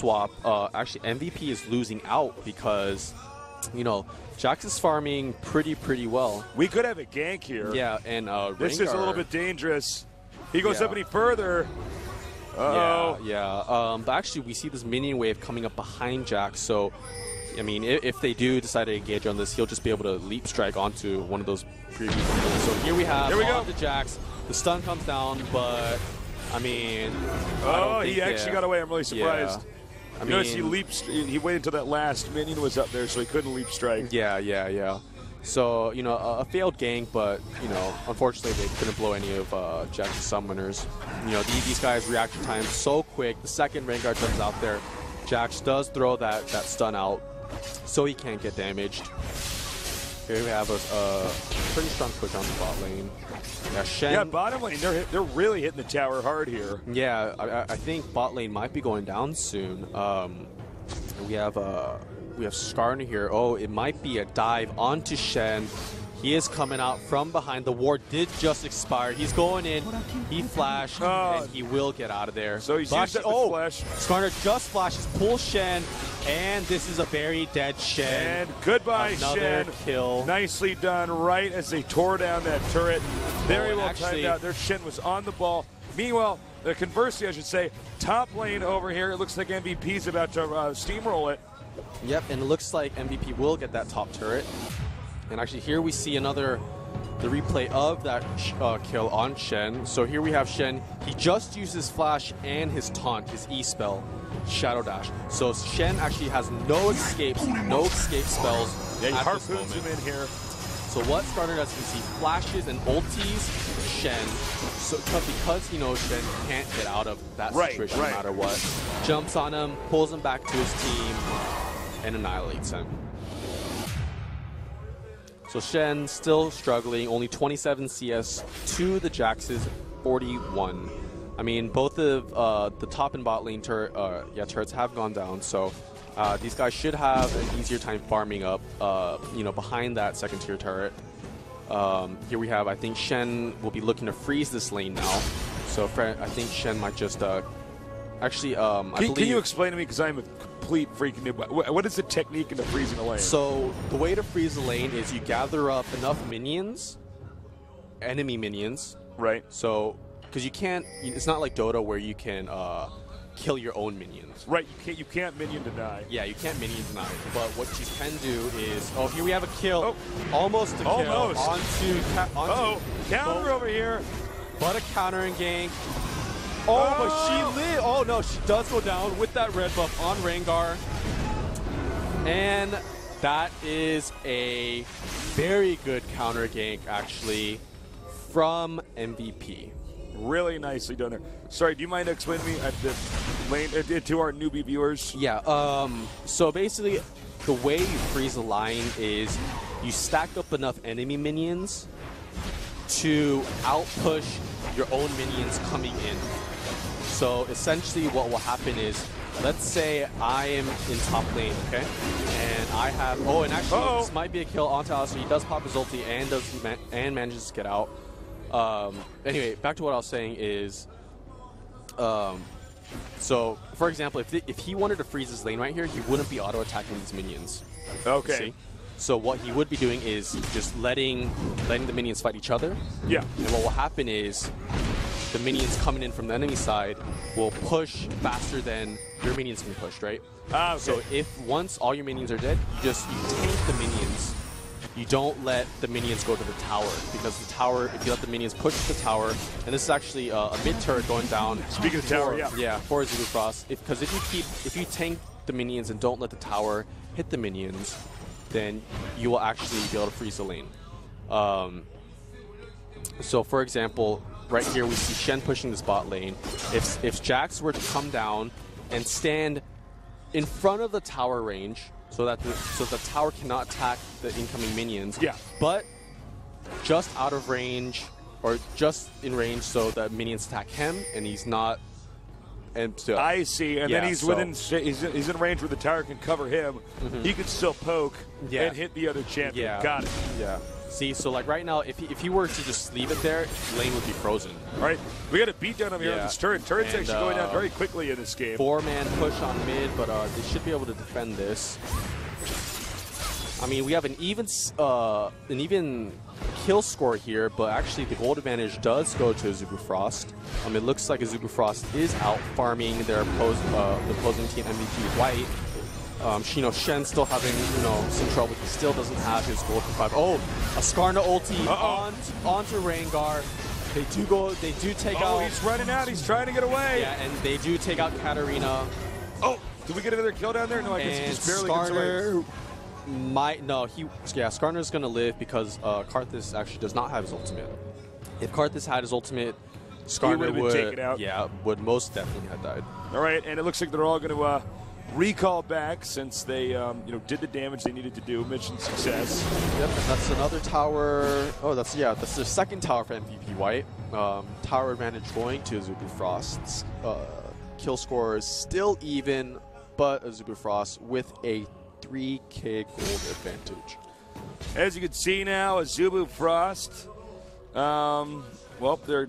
swap, actually MVP is losing out because, you know, Jax is farming pretty well. We could have a gank here. Yeah, and this is a little bit dangerous. He goes up any further. Uh-oh. Yeah. But actually, we see this minion wave coming up behind Jax, so I mean, if they do decide to engage on this, he'll just be able to leap strike onto one of those previous minions. So here we have on the Jax. The stun comes down, but I mean, he actually got away. I'm really surprised. Yeah. I mean, notice he waited until that last minion was up there, so he couldn't leap strike. Yeah. So, you know, a failed gank, but, you know, unfortunately they couldn't blow any of Jax's summoners. You know, these guys' reaction time so quick. The second Rengar jumps out there, Jax does throw that stun out, so he can't get damaged. Here we have a pretty strong push on the bot lane. Yeah, Shen. Yeah, bottom lane, they're really hitting the tower hard here. Yeah, I think bot lane might be going down soon. We have Skarner here. Oh, it might be a dive onto Shen. He is coming out from behind. The ward did just expire. He's going in. He flashed, and he will get out of there. So he's used up the flash. Skarner just flashes, pulls Shen, and this is a very dead Shen. And goodbye, Another Shen. Kill. Nicely done right as they tore down that turret. Very well timed out. Their Shen was on the ball. Meanwhile, conversely, I should say, top lane over here, it looks like MVP's about to steamroll it. Yep, and it looks like MVP will get that top turret. And actually here we see the replay of that kill on Shen. So here we have Shen. He just used his flash and his taunt, his E spell, Shadow Dash. So Shen actually has no escape spells. Yeah, he harpoons him in here. So what Skarner does is he flashes and ultis Shen. So because he knows Shen can't get out of that situation no matter what, jumps on him, pulls him back to his team, and annihilates him. So Shen still struggling, only 27 CS to the Jax's 41. I mean, both of the top and bot lane turrets have gone down, so these guys should have an easier time farming up, you know, behind that second tier turret. Here we have, I think Shen will be looking to freeze this lane now. So I think Shen might just actually, I believe. Can you explain to me, because I'm a complete freaking noob. What is the technique into freezing a lane? So the way to freeze a lane is you gather up enough minions, enemy minions. Right. So, because you can't, it's not like Dota where you can kill your own minions. Right, you can't minion deny. Yeah, you can't minion deny. But what you can do is, here we have a kill. Almost a kill. Onto counter over here. But a counter and gank. But she lit. Oh no, she does go down with that red buff on Rengar. And that is a very good counter gank, actually, from MVP. Really nicely done there. Sorry, do you mind explaining to me the lane to our newbie viewers? Yeah. So basically, the way you freeze a line is you stack up enough enemy minions to outpush your own minions coming in. So essentially what will happen is, let's say I am in top lane, okay? And I have, and actually this might be a kill onto Alistair. He does pop his ulti and manages to get out. Anyway, back to what I was saying is, so for example, if he wanted to freeze his lane right here, he wouldn't be auto-attacking these minions. Okay. See? So what he would be doing is just letting the minions fight each other. Yeah. And what will happen is, the minions coming in from the enemy side will push faster than your minions can push, right? Okay. So once all your minions are dead, you tank the minions. You don't let the minions go to the tower, because the tower, if you let the minions push the tower, and this is actually a mid turret going down. Speaking of tower, yeah, for Azubu Frost. Because if you tank the minions and don't let the tower hit the minions, then you will actually be able to freeze the lane. So for example, right here we see Shen pushing this bot lane. If Jax were to come down and stand in front of the tower range, so that the tower cannot attack the incoming minions, but just out of range or just in range, so that minions attack him and he's not. And so, I see, and then he's he's in range where the tower can cover him. He can still poke and hit the other champion. Got it. Yeah. See, so like right now, if he were to just leave it there, lane would be frozen. All right, we got a beat down over here on this turret. Turret's And, actually going down very quickly in this game. 4-man push on mid, but they should be able to defend this. I mean, we have an even kill score here, but actually the gold advantage does go to Azubu Frost. It looks like Azubu Frost is out farming their the opposing team MVP White. Shen still having some trouble. He still doesn't have his gold for 5. Oh, a Skarna ulti onto Rengar. They do take out. Oh, he's running out. He's trying to get away. Yeah, and they do take out Katarina. Oh, did we get another kill down there? No, I guess he just barely gets away. Skarner's gonna live because Karthus actually does not have his ultimate. If Karthus had his ultimate, Skarner would have been taken out. Would most definitely have died. All right, and it looks like they're all going to recall back since they did the damage they needed to do. Mission success. Yep, and that's another tower. Oh, that's their second tower for MVP White. Tower advantage going to Azubu Frost's kill score is still even, but Azubu Frost with a 3K gold advantage. As you can see now, Azubu Frost, well, they're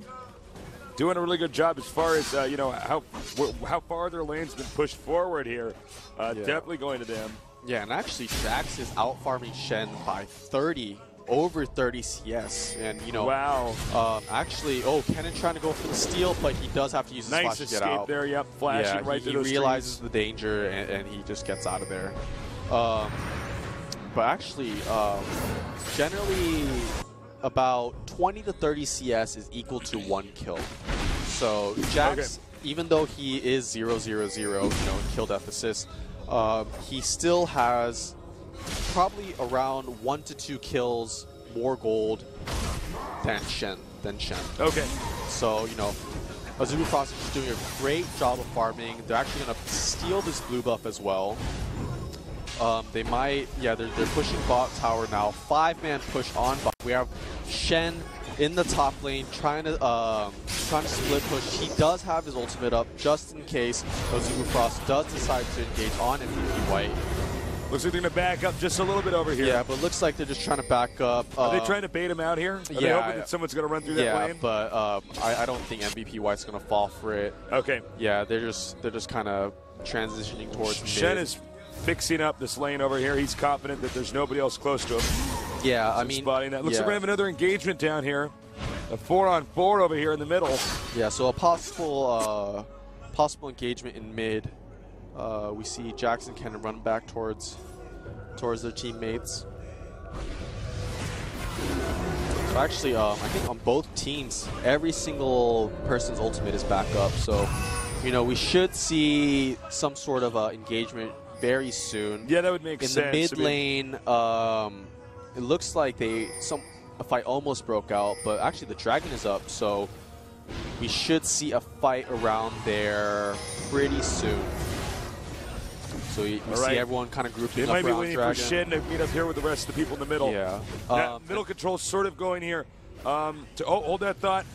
doing a really good job as far as how far their lane's been pushed forward here. Definitely going to them. Yeah, and actually Jax is out farming Shen by 30, over 30 CS, and wow. Actually, Kennen trying to go for the steal, but he does have to use his flash to get out. Nice escape there. Yep, flashing right through those he realizes streets. the danger, and he just gets out of there. But actually, generally, about 20 to 30 CS is equal to 1 kill. So Jax, even though he is 0-0-0, kill death assist, he still has probably around 1 to 2 kills more gold than Shen. Okay. So Azubu Frost is just doing a great job of farming. They're actually going to steal this blue buff as well. They might, they're pushing bot tower now. 5-man push on bot. We have Shen in the top lane trying to split push. He does have his ultimate up just in case Azubu Frost does decide to engage on MVP White. Looks like they're going to back up just a little bit over here. Yeah, but it looks like they're just trying to back up. Are they trying to bait him out here? Are they hoping that someone's going to run through that lane? Yeah, but I don't think MVP White's going to fall for it. Okay. Yeah, they're just kind of transitioning towards Shen mid. is fixing up this lane over here. He's confident that there's nobody else close to him. Yeah, I mean, spotting that. Looks like we have another engagement down here. A 4-on-4 over here in the middle. Yeah, so a possible engagement in mid. We see Jackson kind of run back towards their teammates. So actually, I think on both teams, every single person's ultimate is back up. So, we should see some sort of engagement very soon. Yeah, that would make sense. In the mid lane, it looks like a fight almost broke out, but actually the dragon is up, so we should see a fight around there pretty soon. So you see everyone kind of grouping up around Dragon. They might be waiting for Shen to meet up here with the rest of the people in the middle. Yeah. Middle control sort of going here. Hold that thought.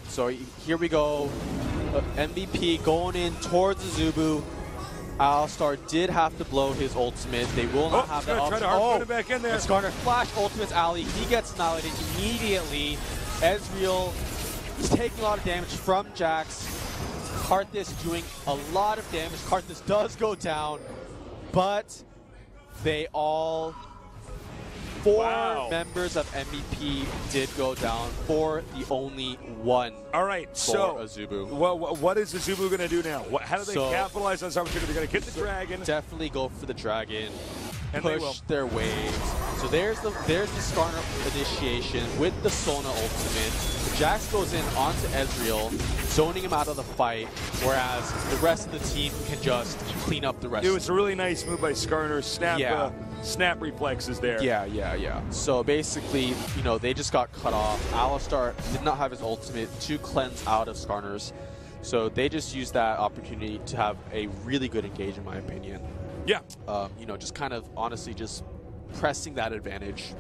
So here we go. MVP going in towards Azubu. Alistar did have to blow his ultimate. They will not have that option. Try to back in there. Skarner flash ultimates Ali. He gets annihilated immediately. Ezreal is taking a lot of damage from Jax. Karthus doing a lot of damage. Karthus does go down, but they all... 4 members of MVP did go down for the only one. All right, so Azubu. What is Azubu going to do now? How do they capitalize on this opportunity? They're going to get the dragon. Definitely go for the dragon. And push their waves. So there's the Skarner initiation with the Sona ultimate. Jax goes in onto Ezreal, zoning him out of the fight, whereas the rest of the team can just clean up the rest. It was a really nice move by Skarner. Snap reflexes there. Yeah. So basically, they just got cut off. Alistar did not have his ultimate to cleanse out of Skarner's. So they just used that opportunity to have a really good engage, in my opinion. Yeah. Just kind of honestly just pressing that advantage.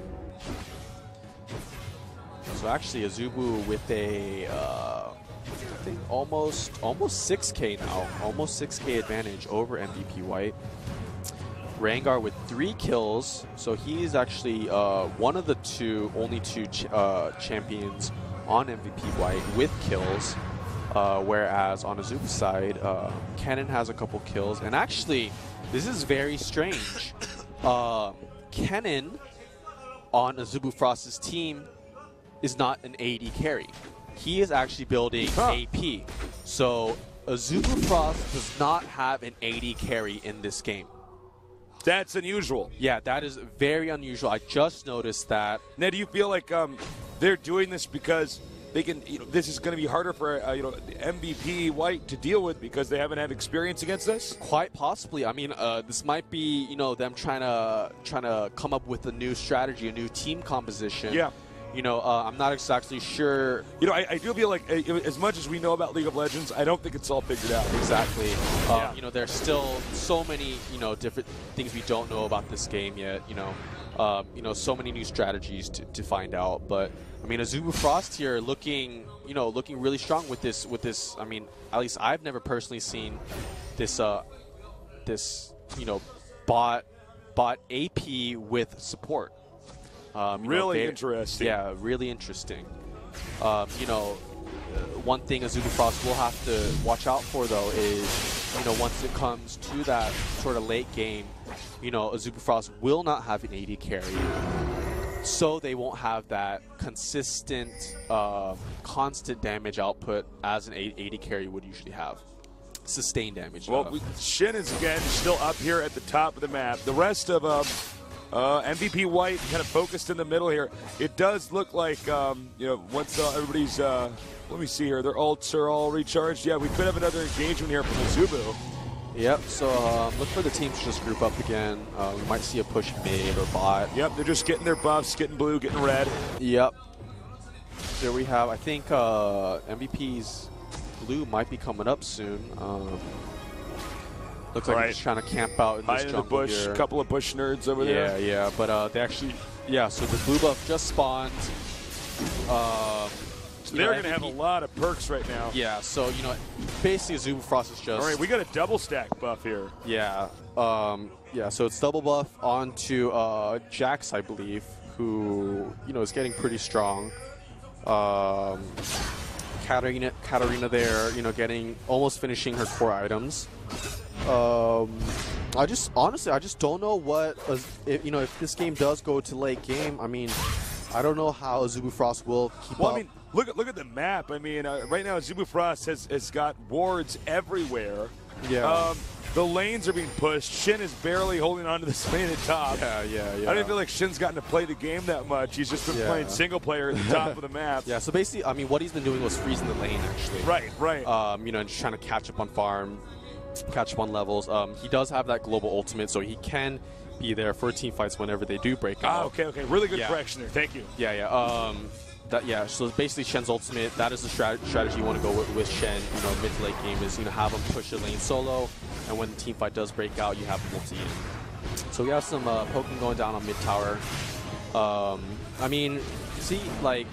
So actually, Azubu with a, I think almost 6K now, almost 6K advantage over MVP White. Rengar with 3 kills, so he is actually one of the only two champions on MVP White with kills, whereas on Azubu's side, Kennen has a couple kills, and actually, this is very strange. Kennen on Azubu Frost's team is not an AD carry. He is actually building AP. So Azubu Frost does not have an AD carry in this game. That's unusual. Yeah, that is very unusual. I just noticed that. Now, do you feel like they're doing this because they can? This is going to be harder for MVP White to deal with because they haven't had experience against this. Quite possibly. I mean, this might be them trying to come up with a new strategy, a new team composition. Yeah. I'm not exactly sure. I do feel like as much as we know about League of Legends, I don't think it's all figured out. Exactly. There's still so many, different things we don't know about this game yet. So many new strategies to find out. But I mean, Azubu Frost here looking really strong with this. I mean, at least I've never personally seen this. Bot AP with support. Really interesting. Yeah, really interesting. One thing Azubu Frost will have to watch out for, though, is, once it comes to that sort of late game, Azubu Frost will not have an AD carry. So they won't have that consistent, constant damage output as an AD carry would usually have. Sustained damage. Well, Shin is, again, still up here at the top of the map. The rest of MVP White kind of focused in the middle here. It does look like, once everybody's, let me see here, their ults are all recharged. Yeah, we could have another engagement here from Azubu. Yep, so look for the teams to just group up again. We might see a push mid or bot. Yep, they're just getting their buffs, getting blue, getting red. Yep. There we have, I think MVP's blue might be coming up soon. Looks like he's trying to camp out in this jungle the bush, here. A couple of bush nerds over there. Yeah, but they actually, so the blue buff just spawned. So they're going to have a lot of perks right now. Yeah, so, basically Azubu Frost is just... All right, we got a double stack buff here. Yeah, so it's double buff onto Jax, I believe, who, is getting pretty strong. Katarina there, getting, almost finishing her core items. I just don't know what, if this game does go to late game, I mean, I don't know how Azubu Frost will keep up. I mean, look at the map. I mean, right now Azubu Frost has got wards everywhere. Yeah. The lanes are being pushed. Shin is barely holding on to the lane at top. Yeah. I don't feel like Shin's gotten to play the game that much. He's just been playing single player at the top of the map. Yeah, so basically, I mean, what he's been doing was freezing the lane, actually. Right. And just trying to catch up on farm, catch up on levels. He does have that global ultimate, so he can be there for team fights whenever they do break out. Okay. Really good correction there. Thank you. Yeah. So basically Shen's ultimate, that is the strategy you want to go with Shen, mid to late game is, have him push the lane solo, and when the team fight does break out, you have the multi in. So we have some poking going down on mid tower. I mean, see, like,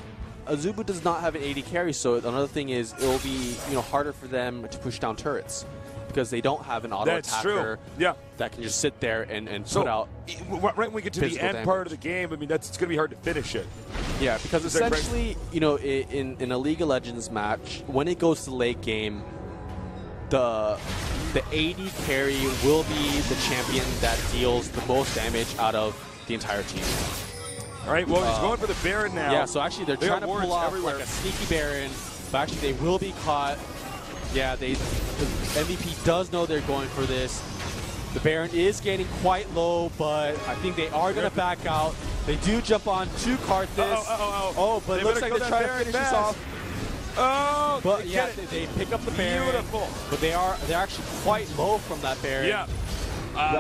Azubu does not have an AD carry, so another thing is it will be, harder for them to push down turrets, because they don't have an auto attacker that can just sit there and put out. Right when we get to the end part of the game, I mean, it's going to be hard to finish it. Yeah, because essentially, in a League of Legends match, when it goes to late game, the AD carry will be the champion that deals the most damage out of the entire team. All right, well, he's going for the Baron now. Yeah, so actually they're trying to pull off like a sneaky Baron, but actually they will be caught. Yeah, the MVP does know they're going for this. The Baron is getting quite low, but I think they are going to back out. They do jump on to Karthus. But it looks like they're trying to finish this off. But yeah, they pick up the Baron. Beautiful. But they're actually quite low from that Baron. Yeah.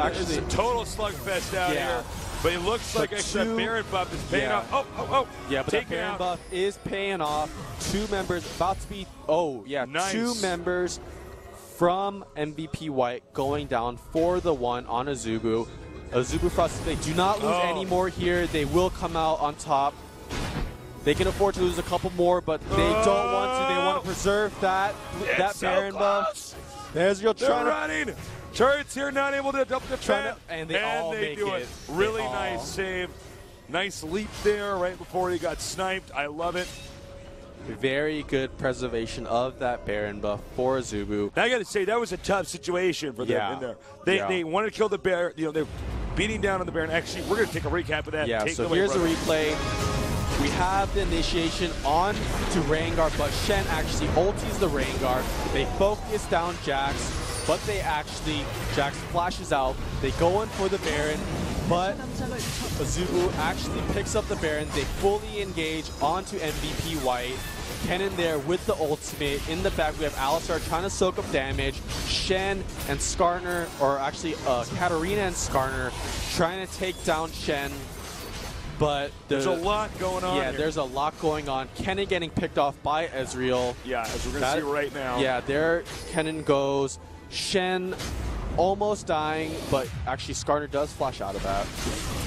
It's a total slugfest out here. But it looks like that Baron buff is paying off. Yeah, but that Baron buff is paying off. 2 members about to be, nice. 2 members from MVP White going down for the 1 on Azubu. Azubu Frost, they do not lose any more here. They will come out on top. They can afford to lose a couple more, but they don't want to. They want to preserve that Baron buff. There's your trying running. Turrets here not able to double defend. And they all make do it. Really nice save. Nice leap there right before he got sniped. I love it. Very good preservation of that Baron buff for Azubu. I got to say, that was a tough situation for them in there. They wanted to kill the Baron. You know, they're beating down on the Baron. Actually, we're going to take a recap of that. Yeah, so here's a replay. We have the initiation on to Rengar, but Shen actually ultis the Rengar. They focus down Jax, but Jax flashes out. They go in for the Baron, but Azubu actually picks up the Baron. They fully engage onto MVP White. Kennen there with the ultimate. In the back, we have Alistar trying to soak up damage. Shen and Skarner, or actually Katarina and Skarner, trying to take down Shen. But there's a lot going on. Yeah, there's a lot going on. Kennen getting picked off by Ezreal. Yeah, as we're going to see right now. Yeah, there Kennen goes. Shen almost dying, but actually Skarner does flash out of that.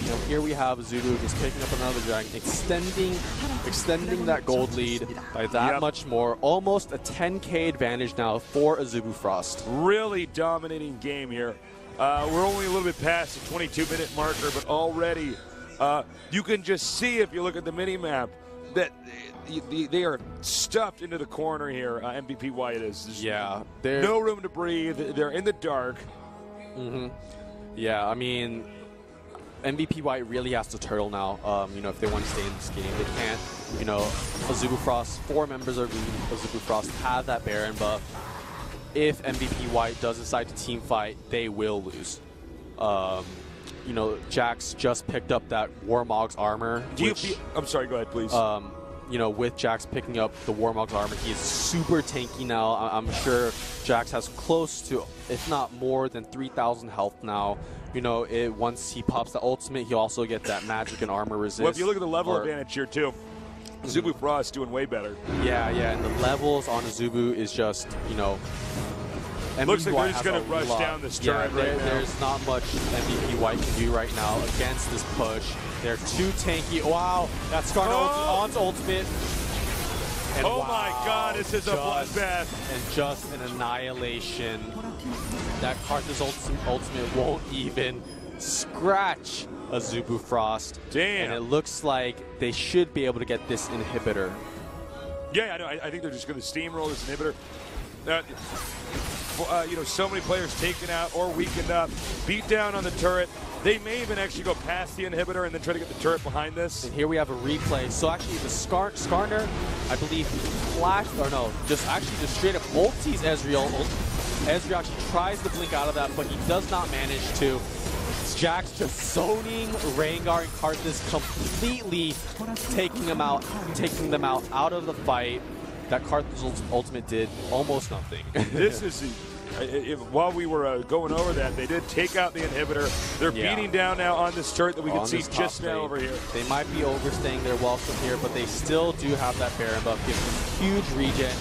You know, here we have Azubu just picking up another dragon, extending that gold lead by that much more. Almost a 10K advantage now for Azubu Frost. Really dominating game here. We're only a little bit past the 22-minute marker, but already you can just see, if you look at the mini-map, that they are stuffed into the corner here. MVP White is. Yeah. No room to breathe. They're in the dark. Yeah, I mean, MVP White really has to turtle now, you know, if they want to stay in this game. They can't, you know, Azubu Frost, 4 members of Azubu Frost have that Baron buff. If MVP White does decide to team fight, they will lose. You know, Jax just picked up that Warmog's armor. I'm sorry, go ahead, please. You know, with Jax picking up the Warmog's armor, he is super tanky now. I'm sure Jax has close to, if not more than 3,000 health now. You know, once he pops the ultimate, he'll also get that magic and armor resist. Well, if you look at the level advantage here, too, Azubu Frost doing way better. Yeah, and the levels on Azubu is just, you know, looks like they're just going to rush down this turret right now. There's not much MVP White can do right now against this push. They're too tanky. Wow, that's Skarner onto ultimate. And oh my God, this is a bloodbath. And just an annihilation. That Karthus ultimate won't even scratch Azubu Frost. Damn. And it looks like they should be able to get this inhibitor. Yeah, I know. I think they're just going to steamroll this inhibitor. You know, so many players taken out or weakened up, beat down on the turret. They may even actually go past the inhibitor and then try to get the turret behind this. And here we have a replay. So actually the Skarner, I believe, flashed, or no, just straight up ultis Ezreal. Ezreal actually tries to blink out of that, but he does not manage to. Jax just zoning Rengar and Karthus, completely taking them out out of the fight. That Karthus ultimate did almost nothing. This is while we were going over that, they did take out the inhibitor. They're beating down now on this turret that we can see just now over here. They might be overstaying their welcome here, but they still do have that Baron buff, giving them huge regen,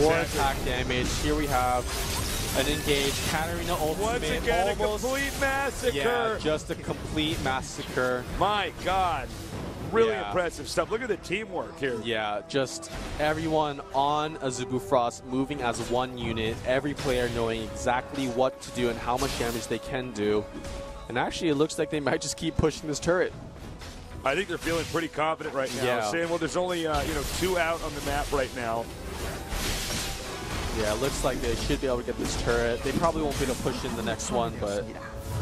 more attack damage. Here we have an engage. Katarina ultimate. Once again, a complete massacre. Yeah, just a complete massacre. My God. Really impressive stuff. Look at the teamwork here. Yeah, just everyone on Azubu Frost moving as one unit, every player knowing exactly what to do and how much damage they can do. And actually, it looks like they might just keep pushing this turret. I think they're feeling pretty confident right now, saying, well, there's only 2 out on the map right now. Yeah, it looks like they should be able to get this turret. They probably won't be able to push in the next one, but...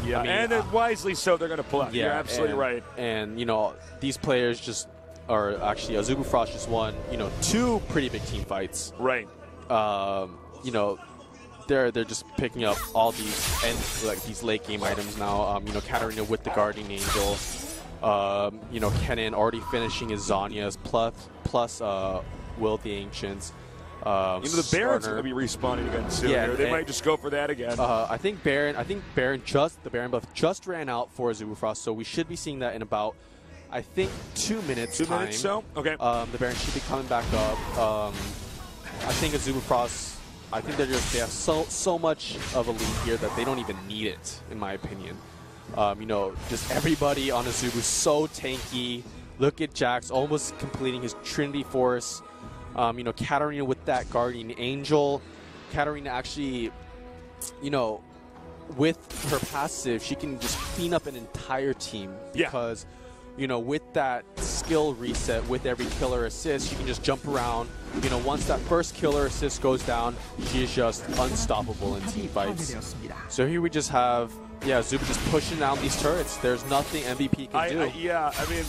Yeah, I mean, and then wisely so, they're going to pull out. Yeah, you're absolutely right. And, you know, these players just are actually, Azubu Frost just won, you know, 2 pretty big team fights. Right. You know, they're just picking up all these these late game items now. You know, Katarina with the Guardian Angel. You know, Kennen already finishing his Zhonya's plus Will of the Ancients. You know, the Baron's going to be respawning again soon. Yeah, they might just go for that again. I think the Baron buff just ran out for Azubu Frost, so we should be seeing that in about, I think, 2 minutes. 2 minutes, so okay. The Baron should be coming back up. I think Azubu Frost, I think they have so much of a lead here that they don't even need it, in my opinion. You know, just everybody on Azubu so tanky. Look at Jax almost completing his Trinity Force. You know, Katarina with that Guardian Angel. Katarina actually, you know, with her passive, she can just clean up an entire team because, you know, with that skill reset, with every killer assist, she can just jump around. You know, once that first killer assist goes down, she is just unstoppable in team fights. So here we just have, Azubu just pushing down these turrets. There's nothing MVP can do. I mean,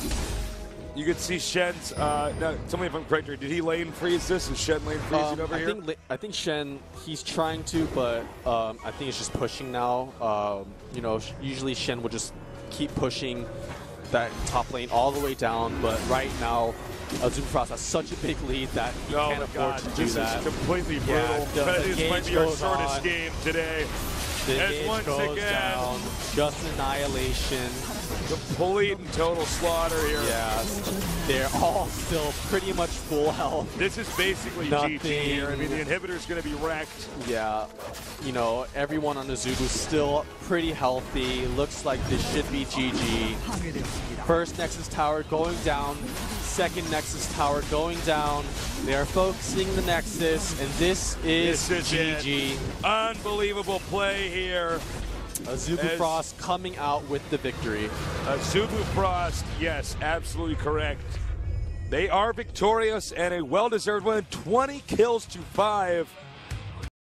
you could see Shen's, now, tell me if I'm correct here, did he lane freeze this? Is Shen lane freezing over here? I think Shen, he's trying to, but I think it's just pushing now. You know, usually Shen would just keep pushing that top lane all the way down, but right now, Azubu Frost has such a big lead that he can't afford to do that. This is completely brutal. This might be our shortest game today. And once again, down, just an annihilation. Complete and total slaughter here. Yeah, they're all still pretty much full health. This is basically GG here. I mean, the inhibitor's going to be wrecked. Yeah, you know, everyone on Azubu still pretty healthy. Looks like this should be GG. First Nexus Tower going down. Second Nexus Tower going down. They are focusing the Nexus, and this is GG. Unbelievable play here. Azubu Frost coming out with the victory. Azubu Frost, yes, absolutely correct. They are victorious and a well-deserved win. 20 kills to 5.